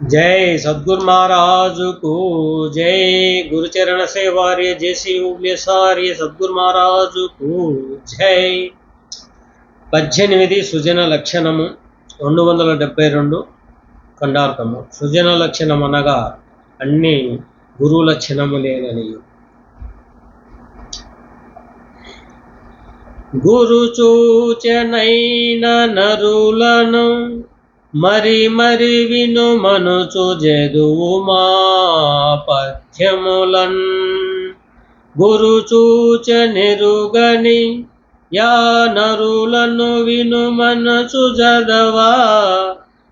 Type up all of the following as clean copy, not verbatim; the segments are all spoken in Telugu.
जय सद्गुरु महाराज को जय। गुरुचरण सेवार्य जैसी उग्लेसार्य सद्गुरु महाराज को जय। 18 సుజన లక్షణము 272 ఖండార్థము. సుజన లక్షణం అనగా అన్ని గురు లక్షణములేనని. గురు చూచనైన నరులను మరి మరి విను మనుచు జదువు మా పథ్యములన్. గురు చూచ నెరుగని యా నరులను విను మనసు జదవా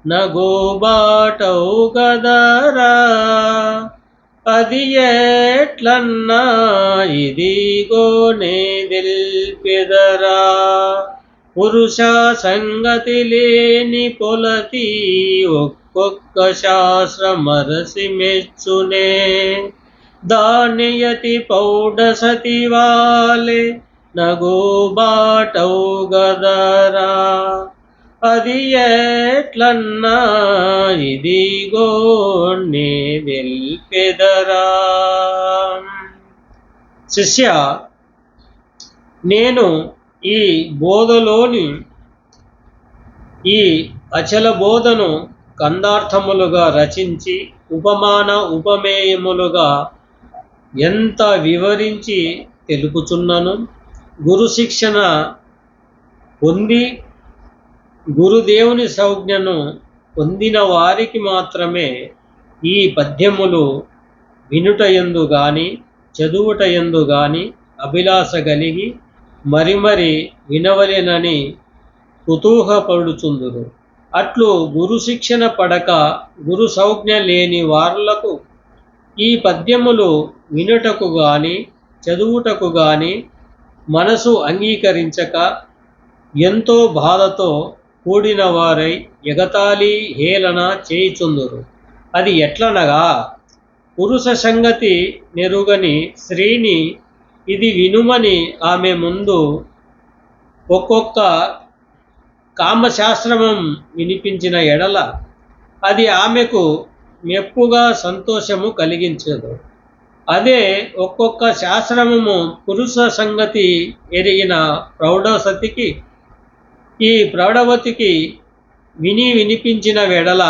నగోబాటౌ గదరా. అది ఎట్లన్నా ఇదిగో నే దిల్పెదరా. పురుష సంగతి లేని పొలతి ఒక్కొక్క శాస్త్రమరసి మెచ్చునే. దానియతి పౌడ సతివాలే నగో బాటౌ గదరా. అది ఎట్లన్నా ఇదిగో నే తెల్పెదరా. శిష్య, నేను ఈ బోధలోని ఈ అచల బోధను కందార్థములుగా రచించి ఉపమాన ఉపమేయములుగా ఎంత వివరించి తెలుపుచున్నను. గురు శిక్షణ పొంది గురుదేవుని సంజ్ఞను పొందిన వారికి మాత్రమే ఈ పద్యములు వినుటయందు గాని చదువుటయందు గాని అభిలాష కలిగి మరి వినవలెనని కుతూహపడుచుందురు. అట్లు గురు శిక్షణ పడక గురు సంజ్ఞ లేని వారులకు ఈ పద్యములు వినుటకు గాని చదువుటకు గాని మనసు అంగీకరించక ఎంతో బాధతో కూడిన వారై ఎగతాళి హేళన చేయుచుందురు. అది ఎట్లనగా, పురుష సంగతి నెరుగని స్త్రీని ఇది వినుమని ఆమె ముందు ఒక్కొక్క కామశాస్త్రమం వినిపించిన ఎడల అది ఆమెకు మెప్పుగా సంతోషము కలిగించదు. అదే ఒక్కొక్క శాస్త్రము పురుష సంగతి ఎరిగిన ప్రౌఢసతికి ఈ ప్రౌఢవతికి వినిపించిన వెడల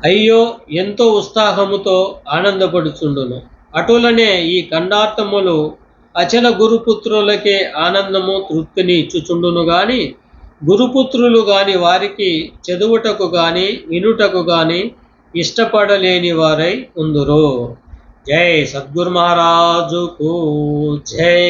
అయ్యో ఎంతో ఉత్సాహముతో ఆనందపడుచుండును. అటులనే ఈ ఖండార్థములు అచల గురుపుత్రులకే ఆనందము తృప్తిని ఇచ్చుచుండును గాని గురుపుత్రులు గాని వారికి చదువుటకు గాని వినుటకు గాని ఇష్టపడలేని వారై ఉందురు. జై సద్గురు మహారాజుకు జై.